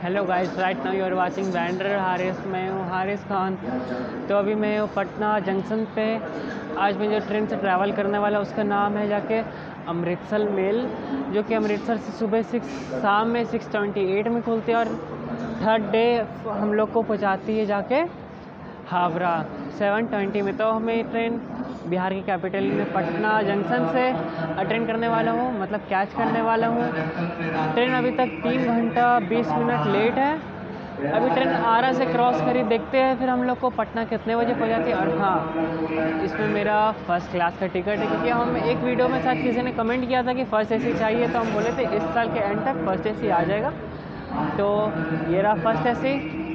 Hello guys, right now you are watching wander Haris. मैं हूँ हारिस खान। तो अभी मैं हूँ पटना जंक्शन पे। आज मैं जो ट्रेन से ट्रैवल करने वाला उसका नाम है जाके अमृतसर मेल, जो कि अमृतसर से सुबह शाम में 6:28 में खुलती है और थर्ड डे हम लोग को पहुँचाती है जाके हावड़ा 7:20 में। तो हमें ट्रेन बिहार की कैपिटल में पटना जंक्शन से अटेंड करने वाला हूँ, मतलब कैच करने वाला हूँ। ट्रेन अभी तक 3 घंटा 20 मिनट लेट है। अभी ट्रेन आरा से क्रॉस करी, देखते हैं फिर हम लोग को पटना कितने बजे पहुँचाती है। और हाँ, इसमें मेरा फर्स्ट क्लास का टिकट है, क्योंकि हम एक वीडियो में शायद किसी ने कमेंट किया था कि फ़र्स्ट एसी चाहिए, तो हम बोले थे इस साल के एंड तक फर्स्ट एसी आ जाएगा। तो ये रहा फर्स्ट एसी।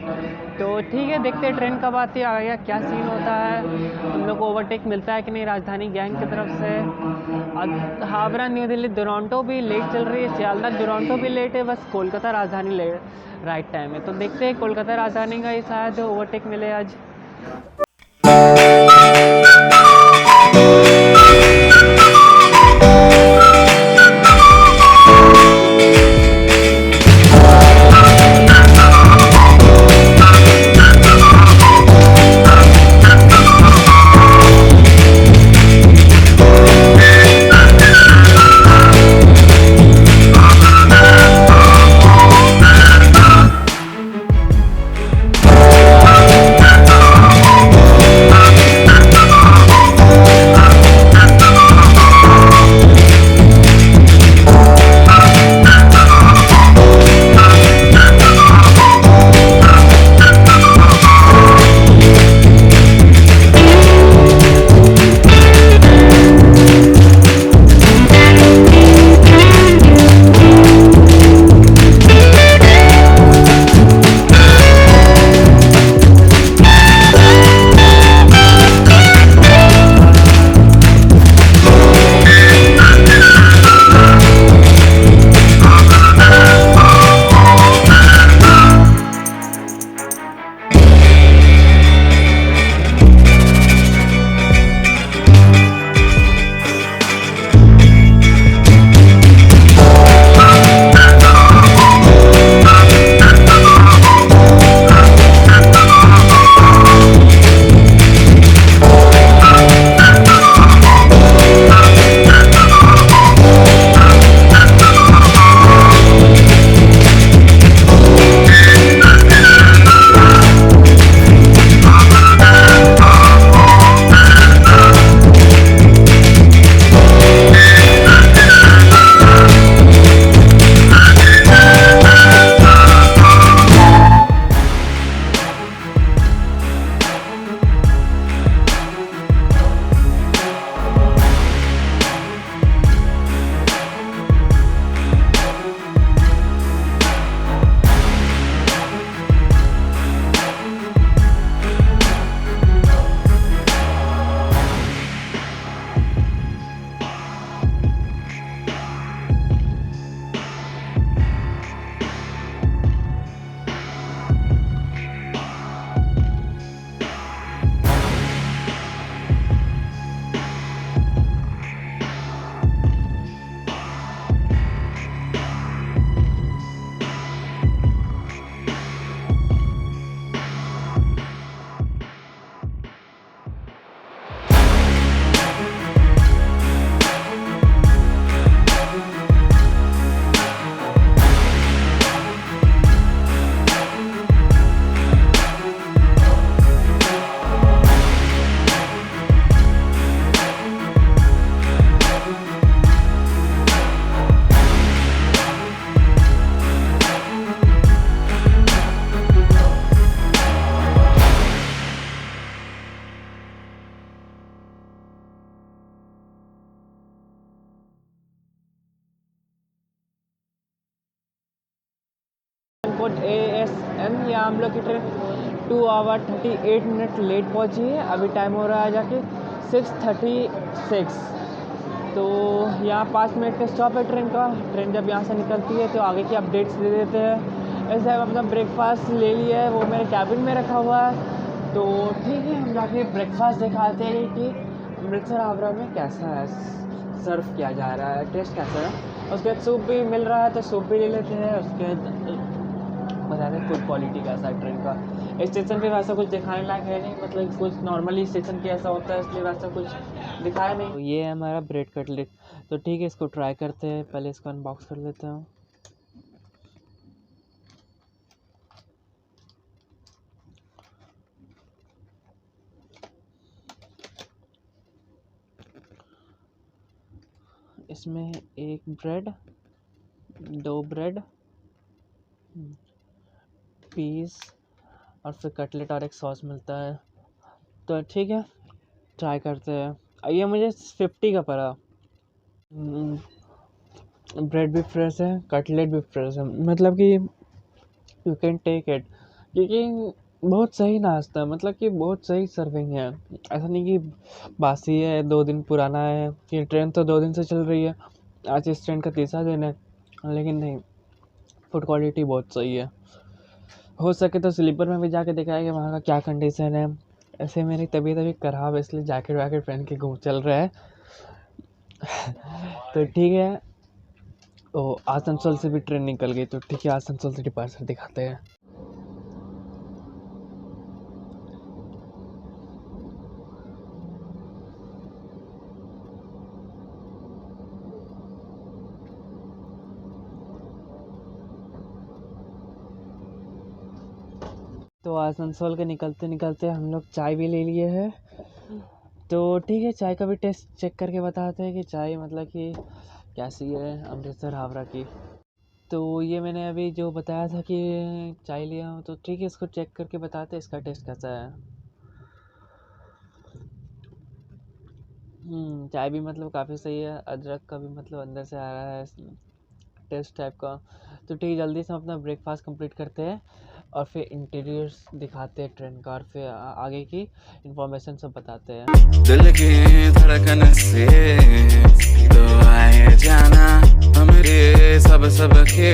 तो ठीक है, देखते हैं ट्रेन कब आती है, आ गया क्या सीन होता है, हम लोग को ओवरटेक मिलता है कि नहीं राजधानी गैंग की तरफ से। हावड़ा न्यू दिल्ली दुरंतो भी लेट चल रही है, सियालदह दुरंतो भी लेट है, बस कोलकाता राजधानी लेट राइट टाइम है। तो देखते हैं कोलकाता राजधानी का ही शायद ओवरटेक मिले आज। कोड ASM या हम लोग की ट्रेन 2 आवर 38 मिनट लेट पहुंची है। अभी टाइम हो रहा है जाके 6:36। तो यहाँ 5 मिनट का स्टॉप है ट्रेन का। ट्रेन जब यहाँ से निकलती है तो आगे की अपडेट्स दे देते हैं। ऐसे हम अपना ब्रेकफास्ट ले लिया है, वो मेरे कैबिन में रखा हुआ है। तो ठीक है, हम जाके ब्रेकफास्ट दिखाते हैं कि अमृतसर हावड़ा में कैसा है, सर्व किया जा रहा है, टेस्ट कैसा है। उसके बाद सूप भी मिल रहा है तो सूप भी ले लेते हैं। उसके बता दें फूड क्वालिटी कैसा है ट्रेन का। स्टेशन पे वैसा कुछ दिखाने लायक है नहीं, मतलब कुछ नॉर्मली स्टेशन पे ऐसा होता है इसलिए वैसा कुछ दिखाया नहीं। तो ये है हमारा ब्रेड कटलेट। तो ठीक है, इसको ट्राई करते हैं। पहले इसको अनबॉक्स कर लेते हैं। इसमें एक ब्रेड, 2 ब्रेड, पीस और फिर कटलेट और एक सॉस मिलता है। तो ठीक है, ट्राई करते हैं। ये मुझे 50 का पड़ा। ब्रेड भी फ्रेश है, कटलेट भी फ्रेश है, मतलब कि यू कैन टेक इट, क्योंकि बहुत सही नाश्ता है, मतलब कि बहुत सही सर्विंग है। ऐसा नहीं कि बासी है, 2 दिन पुराना है। कि ट्रेन तो 2 दिन से चल रही है, आज इस ट्रेन का तीसरा दिन है, लेकिन नहीं, फूड क्वालिटी बहुत सही है। हो सके तो स्लीपर में भी जाके दिखाया कि वहाँ का क्या कंडीशन है। ऐसे मेरी तबीयत अभी ख़राब है, इसलिए जैकेट वैकेट पहन के घूम चल रहा है। तो ठीक है, ओ आसनसोल से भी ट्रेन निकल गई, तो ठीक है, आसनसोल से डिपार्चर दिखाते हैं। तो आसनसोल के निकलते निकलते हम लोग चाय भी ले लिए हैं। तो ठीक है, चाय का भी टेस्ट चेक करके बताते हैं कि चाय मतलब कि कैसी है अमृतसर हावड़ा की। तो ये मैंने अभी जो बताया था कि चाय लिया हूँ, तो ठीक है, इसको चेक करके बताते हैं इसका टेस्ट कैसा है। चाय भी मतलब काफ़ी सही है, अदरक का भी मतलब अंदर से आ रहा है टेस्ट टाइप का। तो ठीक है, जल्दी से हम अपना ब्रेकफास्ट कंप्लीट करते हैं और फिर इंटीरियर्स दिखाते हैं ट्रेन का, और फिर आगे की इंफॉर्मेशन सब बताते हैं। दिल की धड़कन से तो आए जाना, हमारे सब के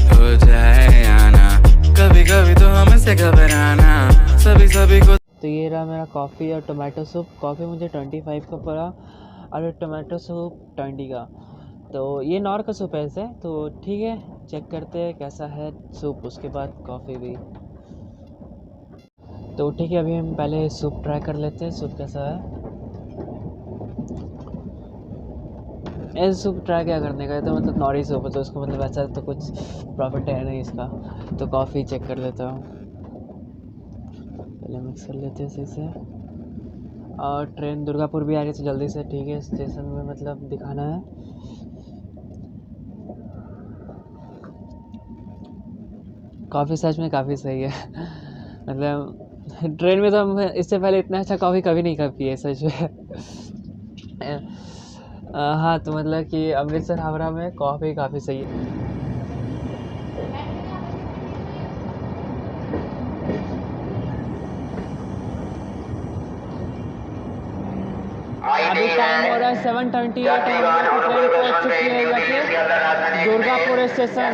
हो जाए आना, कभी कभी तो हमसे घबराना, सभी को। तो ये रहा मेरा कॉफ़ी और टोमेटो सूप। कॉफ़ी मुझे 25 का पड़ा और टोमेटो सूप 20 का। तो ये नॉर का सूप है ऐसे। तो ठीक है, चेक करते हैं कैसा है सूप, उसके बाद कॉफ़ी भी। तो ठीक है, अभी हम पहले सूप ट्राई कर लेते हैं, सूप कैसा है। ऐसे सूप ट्राई क्या करने का है, तो मतलब नॉरी सूप है, तो उसको मतलब ऐसा तो कुछ प्रॉफिट है नहीं इसका। तो कॉफ़ी चेक कर लेता हूँ, पहले मिक्स कर लेते हैं सही से। और ट्रेन दुर्गापुर भी आ रही है, तो जल्दी से ठीक है स्टेशन में मतलब दिखाना है। कॉफ़ी सच में काफ़ी सही है। मतलब ट्रेन में तो हम इससे पहले इतना अच्छा कॉफ़ी कभी नहीं कर पिए सच में। हाँ, तो मतलब कि अमृतसर हावड़ा में कॉफ़ी काफ़ी सही है। अभी टाइम हो रहा है 7:28 और हम लोग की ट्रेन पहुँच चुकी है यहाँ दुर्गापुर स्टेशन।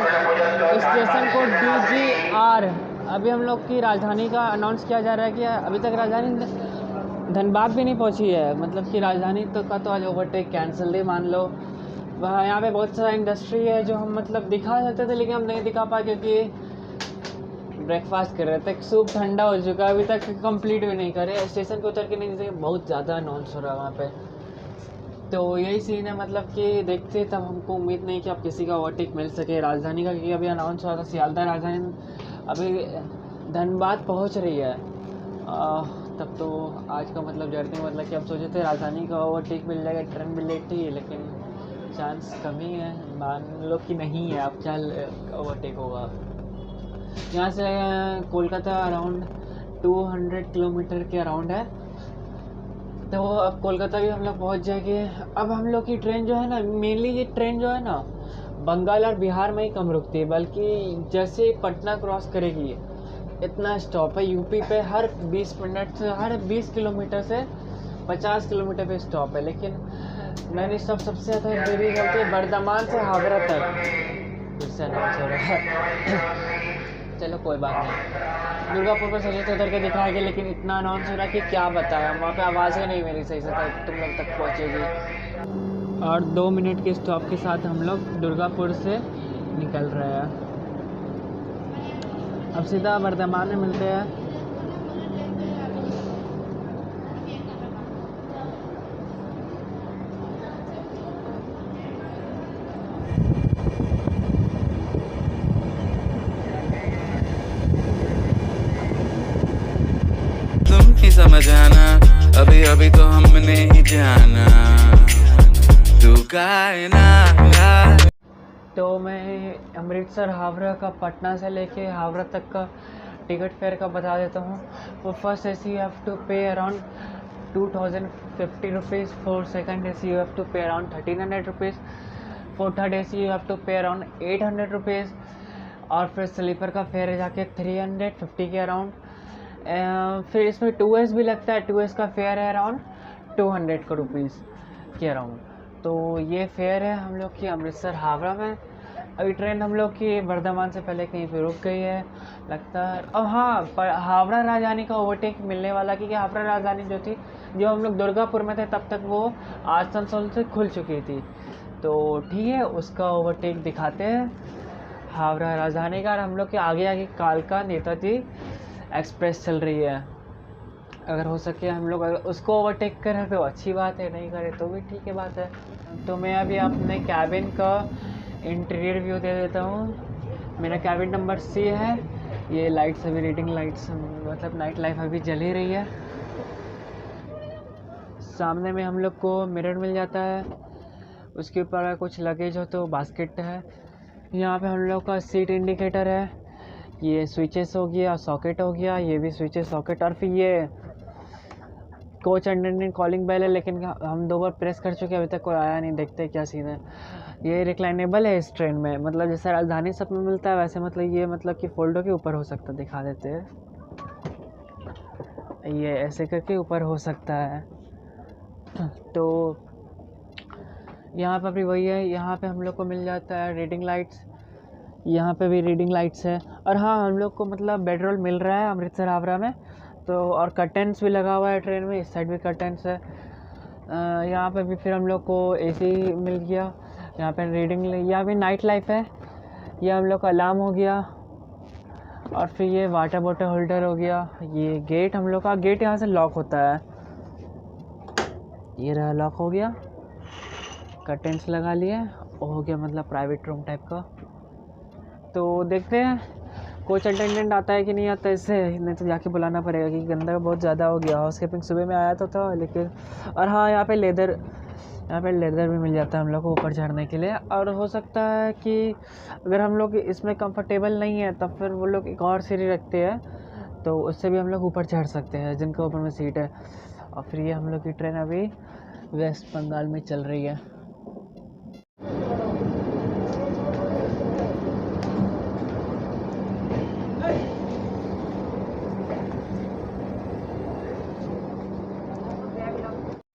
स्टेशन को DGR। अभी हम लोग की राजधानी का अनाउंस किया जा रहा है कि अभी तक राजधानी धनबाद भी नहीं पहुंची है, मतलब कि राजधानी तो का तो आज ओवरटेक कैंसिल ही मान लो। वहाँ यहाँ पे बहुत सारा इंडस्ट्री है जो हम मतलब दिखा सकते थे, लेकिन हम नहीं दिखा पाए क्योंकि ब्रेकफास्ट कर रहे थे। सूप ठंडा हो चुका है, अभी तक कंप्लीट भी नहीं करे। स्टेशन पे उतर के नहीं, जैसे बहुत ज़्यादा अनाउंस हो रहा है वहाँ पे। तो यही सीन है, मतलब कि देखते, तब हमको उम्मीद नहीं कि अब किसी का ओवरटेक मिल सके राजधानी का, क्योंकि अभी अनाउंस हुआ था सियालदह राजधानी अभी धनबाद पहुंच रही है। तब तो आज का मतलब जर्नी मतलब कि हम सोचे थे राजधानी का ओवरटेक मिल जाएगा, ट्रेन भी लेट ही है, लेकिन चांस कम ही है, मान लो कि नहीं है। अब क्या ओवरटेक होगा। यहाँ से कोलकाता अराउंड 200 किलोमीटर के अराउंड है, तो अब कोलकाता भी हम लोग पहुँच जाएंगे। अब हम लोग की ट्रेन जो है ना, मेनली ये ट्रेन जो है ना बंगाल और बिहार में ही कम रुकती है, बल्कि जैसे पटना क्रॉस करेगी इतना स्टॉप है। यूपी पे हर 20 मिनट से, हर 20 किलोमीटर से 50 किलोमीटर पे स्टॉप है, लेकिन मैंने स्टॉप सबसे ज़्यादा देरी करते हैं बर्धमान से हावड़ा तक। फिर से अनाउंस हो रहा है। चलो कोई बात नहीं, दुर्गापुर पर सोचे तो उतर के दिखाएंगे, लेकिन इतना अनाउंस हो रहा है कि क्या बताया, वहाँ पे आवाज़ें नहीं मेरी सही से तुम लोग तक पहुँचेगी। और 2 मिनट के स्टॉप के साथ हम लोग दुर्गापुर से निकल रहे हैं। अब सीधा बर्धमान में मिलते हैं। तुम ही समझ आना, अभी अभी तो हमने ही जाना, तू कायनात। तो मैं अमृतसर हावड़ा का पटना से लेके हावड़ा तक का टिकट फेयर का बता देता हूँ। वो first AC you have to pay around 2050 rupees, for second AC you have to pay around 1300 rupees, for third AC you have to pay around 800 rupees, और फिर स्लीपर का फेयर है जाके 350 के अराउंड। फिर इसमें 2S भी लगता है, 2S का फेयर है अराउंड 200 का रुपीज़ के अराउंड। तो ये फेयर है हम लोग की अमृतसर हावड़ा में। अभी ट्रेन हम लोग की बर्धमान से पहले कहीं पे रुक गई है लगता है। और हाँ, पर हावड़ा राजधानी का ओवरटेक मिलने वाला, क्योंकि हावड़ा राजधानी जो थी, जो हम लोग दुर्गापुर में थे तब तक वो आसनसोल से खुल चुकी थी। तो ठीक है, उसका ओवरटेक दिखाते हैं हावड़ा राजधानी का। और हम लोग के आगे आगे कालका नेताजी एक्सप्रेस चल रही है। अगर हो सके हम लोग अगर उसको ओवरटेक करें तो अच्छी बात है, नहीं करे तो भी ठीक है बात है। तो मैं अभी अपने कैबिन का इंटीरियर व्यू दे देता हूँ। मेरा कैबिन नंबर C है। ये लाइट्स अभी रीडिंग लाइट्स, मतलब नाइट लाइफ अभी जल ही रही है। सामने में हम लोग को मिरर मिल जाता है, उसके ऊपर अगर कुछ लगेज हो तो बास्केट है। यहाँ पे हम लोग का सीट इंडिकेटर है, ये स्विचेस हो गया, सॉकेट हो गया, ये भी स्विचेस सॉकेट। और फिर ये कोच अटेंडेंट कॉलिंग बेल है, लेकिन हम 2 बार प्रेस कर चुके हैं, अभी तक कोई आया नहीं। देखते क्या सीन है। ये रिक्लाइनेबल है इस ट्रेन में, मतलब जैसे राजधानी सब में मिलता है वैसे, मतलब ये मतलब कि फोल्डो के ऊपर हो सकता है। दिखा देते हैं, ये ऐसे करके ऊपर हो सकता है। तो यहाँ पर भी वही है, यहाँ पे हम लोग को मिल जाता है रीडिंग लाइट्स, यहाँ पे भी रीडिंग लाइट्स है। और हाँ, हम लोग को मतलब बेडरोल मिल रहा है अमृतसर हावड़ा में। तो और कर्टेंस भी लगा हुआ है ट्रेन में, इस साइड भी कर्टेंस है। यहाँ पे भी फिर हम लोग को AC मिल गया। यहाँ पे रीडिंग, यहाँ भी नाइट लाइफ है। ये हम लोग का अलार्म हो गया, और फिर ये वाटर बॉटल होल्डर हो गया। ये गेट, हम लोग का गेट यहाँ से लॉक होता है, ये रहा लॉक हो गया। कर्टेंस लगा लिए, हो गया मतलब प्राइवेट रूम टाइप का। तो देखते हैं कोच अटेंडेंट आता है कि नहीं आता, इससे नहीं तो जाके बुलाना पड़ेगा, क्योंकि गंदा बहुत ज़्यादा हो गया। हाउसकीपिंग सुबह में आया तो था लेकिन। और हाँ, यहाँ पे लेदर भी मिल जाता है हम लोग को ऊपर चढ़ने के लिए। और हो सकता है कि अगर हम लोग इसमें कंफर्टेबल नहीं है तब फिर वो लोग एक और सीढ़ी रखते हैं, तो उससे भी हम लोग ऊपर चढ़ सकते हैं जिनके ऊपर में सीट है। और फिर ये हम लोग की ट्रेन अभी वेस्ट बंगाल में चल रही है।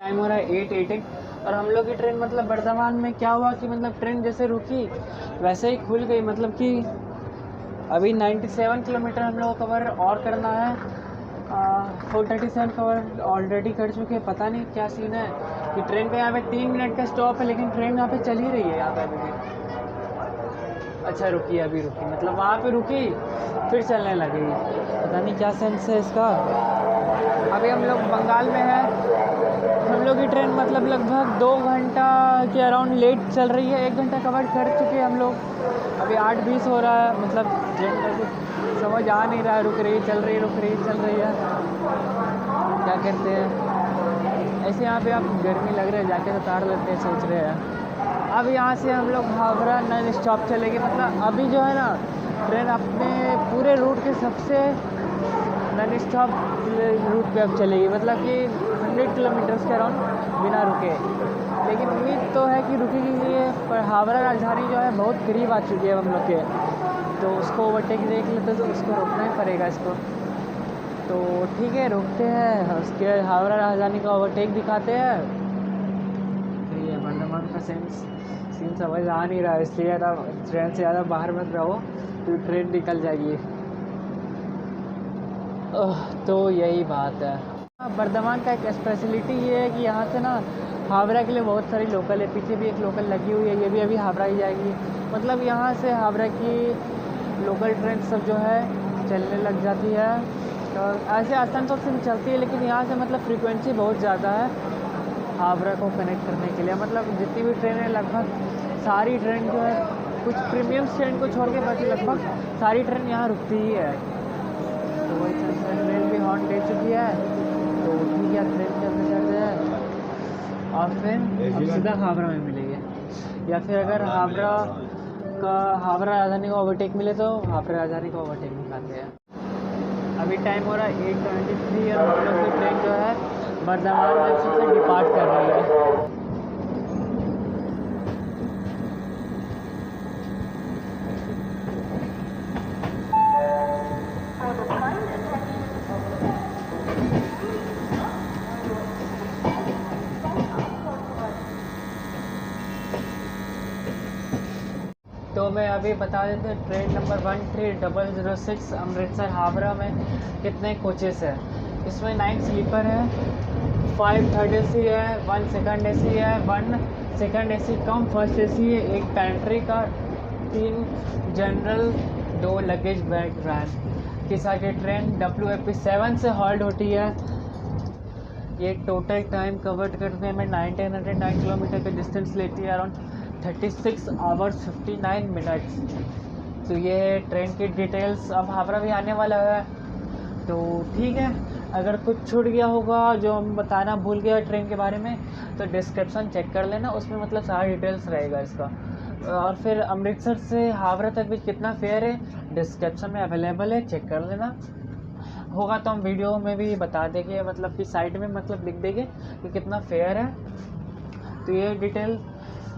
टाइम हो रहा है 8:18, और हम लोग की ट्रेन मतलब बर्धमान में क्या हुआ कि मतलब ट्रेन जैसे रुकी वैसे ही खुल गई। मतलब कि अभी 97 किलोमीटर हम लोग को कवर और करना है। 437 कवर ऑलरेडी कर चुके हैं। पता नहीं क्या सीन है कि ट्रेन का यहाँ पे 3 मिनट का स्टॉप है, लेकिन ट्रेन यहाँ पे चल ही रही है यहाँ पे अभी भी। अच्छा रुकी, अभी रुकी, मतलब वहाँ पे रुकी फिर चलने लगी। पता नहीं क्या सेंस है इसका। अभी हम लोग बंगाल में है। हम लोग की ट्रेन मतलब लगभग 2 घंटा के अराउंड लेट चल रही है। 1 घंटा कवर कर चुके हैं हम लोग। अभी 8:20 हो रहा है, मतलब ट्रेन का कुछ समझ आ नहीं रहा है, रुक रही चल रही, रुक रही चल रही है, क्या करते हैं। ऐसे यहाँ पे आप गर्मी लग रहा है, जाके तो उतार लेते हैं सोच रहे हैं। अब यहाँ से हम लोग हावड़ा नॉन स्टॉप चलेंगे। मतलब अभी जो है ना ट्रेन अपने पूरे रूट के सबसे नॉन स्टॉप रूट पे अब चलेगी, मतलब कि 100 किलोमीटर्स के अराउंड बिना रुके। लेकिन उम्मीद तो है कि रुकेगी ये, पर हावड़ा राजधानी जो है बहुत करीब आ चुकी है हम लोग के, तो उसको ओवरटेक देख लेते तो उसको रोकना ही पड़ेगा इसको। तो ठीक है, रोकते हैं, उसके हावड़ा राजधानी का ओवरटेक दिखाते हैं। ये बर्धमान का सीन समझ आ नहीं रहा है, इसलिए ज़्यादा ट्रेन से ज़्यादा बाहर मत रहो तो ट्रेन निकल जाएगी। तो यही बात है। बर्धमान का एक स्पेशलिटी ये है कि यहाँ से ना हावड़ा के लिए बहुत सारी लोकल है। पीछे भी एक लोकल लगी हुई है, ये भी अभी हावड़ा ही जाएगी। मतलब यहाँ से हावड़ा की लोकल ट्रेन सब जो है चलने लग जाती है। तो ऐसे आसनसोल से भी चलती है, लेकिन यहाँ से मतलब फ्रीक्वेंसी बहुत ज़्यादा है हावड़ा को कनेक्ट करने के लिए। मतलब जितनी भी ट्रेन है लगभग सारी ट्रेन जो है, कुछ प्रीमियम ट्रेन को छोड़ के बाकी लगभग सारी ट्रेन यहाँ रुकती ही है। तो वही ट्रेन भी हॉर्न दे चुकी है, तो ठीक है ट्रेन के अंदर चढ़ते हैं और फिर हम सीधा हावड़ा में मिलेंगे। या फिर अगर हावड़ा राजधानी को ओवरटेक मिले तो हावड़ा राजधानी को ओवरटेक निकालते हैं। अभी टाइम हो रहा है 8:23 और हम लोग की ट्रेन जो है बर्धमान जंक्शन से डिपार्ट कर रही है। तो मैं अभी बता देते हैं ट्रेन नंबर 13006 अमृतसर हावड़ा में कितने कोचेस हैं। इसमें 9 स्लीपर है, 5 थर्ड AC है, 1 सेकंड AC है, 1 second AC come first AC है, 1 पैंट्री का, 3 जनरल, 2 लगेज बैग वैन के साथ ये ट्रेन WAP7 से हॉल्ट होती है। ये टोटल टाइम कवर करने में 1909 किलोमीटर का डिस्टेंस लेती है, अराउंड 36 आवर्स 59 मिनट्स। तो ये है ट्रेन की डिटेल्स। अब हावड़ा भी आने वाला है, तो ठीक है। अगर कुछ छूट गया होगा जो हम बताना भूल गया ट्रेन के बारे में, तो डिस्क्रिप्शन चेक कर लेना, उसमें मतलब सारा डिटेल्स रहेगा इसका। और फिर अमृतसर से हावड़ा तक भी कितना फेयर है डिस्क्रिप्शन में अवेलेबल है, चेक कर लेना। होगा तो हम वीडियो में भी बता देंगे, मतलब कि साइड में मतलब लिख देंगे कि कितना फेयर है। तो ये डिटेल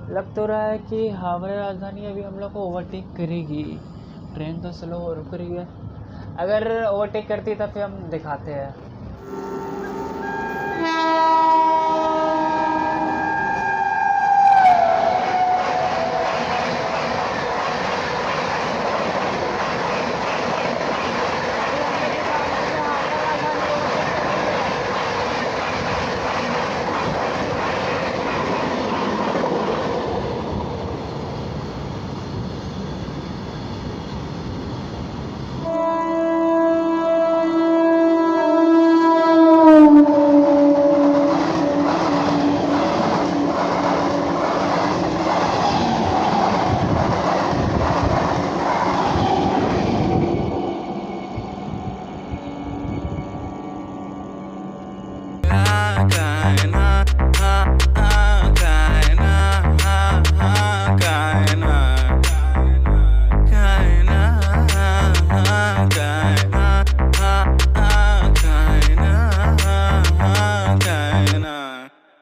लग तो रहा है कि हावड़ा राजधानी अभी हम लोग को ओवरटेक करेगी। ट्रेन तो स्लो रुक रही है, अगर ओवरटेक करती तब फिर हम दिखाते हैं।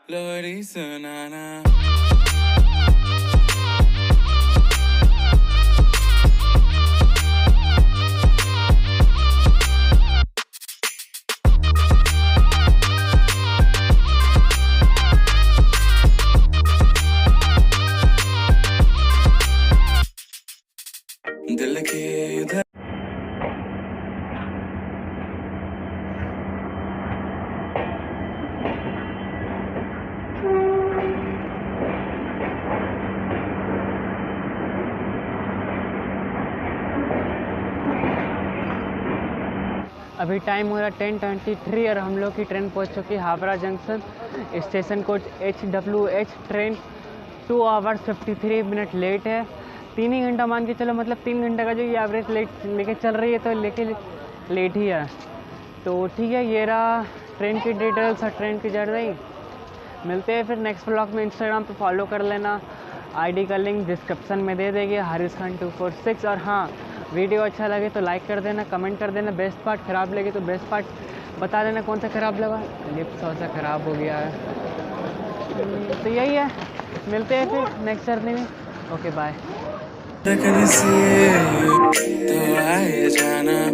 लोरी सुनाना दिल के इधर अभी टाइम हो रहा है 10:23 और हम लोग की ट्रेन पहुंच चुकी है Howrah junction. Station code HWH। Train 2 hours 53 minute late है। 3 ही घंटा मान के चलो, मतलब 3 घंटे का जो ये एवरेज लेट लेके चल रही है, तो लेट ही है। तो ठीक है, ये रहा ट्रेन की डिटेल्स और ट्रेन की जर्नी। मिलते हैं फिर नेक्स्ट व्लॉग में। इंस्टाग्राम पे फॉलो कर लेना, ID का लिंक डिस्क्रिप्शन में दे देंगे, हारिस खान 246। और हाँ, वीडियो अच्छा लगे तो लाइक कर देना, कमेंट कर देना, बेस्ट पार्ट ख़राब लगे तो बेस्ट पार्ट बता देना कौन सा ख़राब लगा। लिप्स थोड़ा सा ख़राब हो गया है। तो यही है, मिलते हैं फिर नेक्स्ट जर्नी में। Okay bye. रखने से तो आए जाना।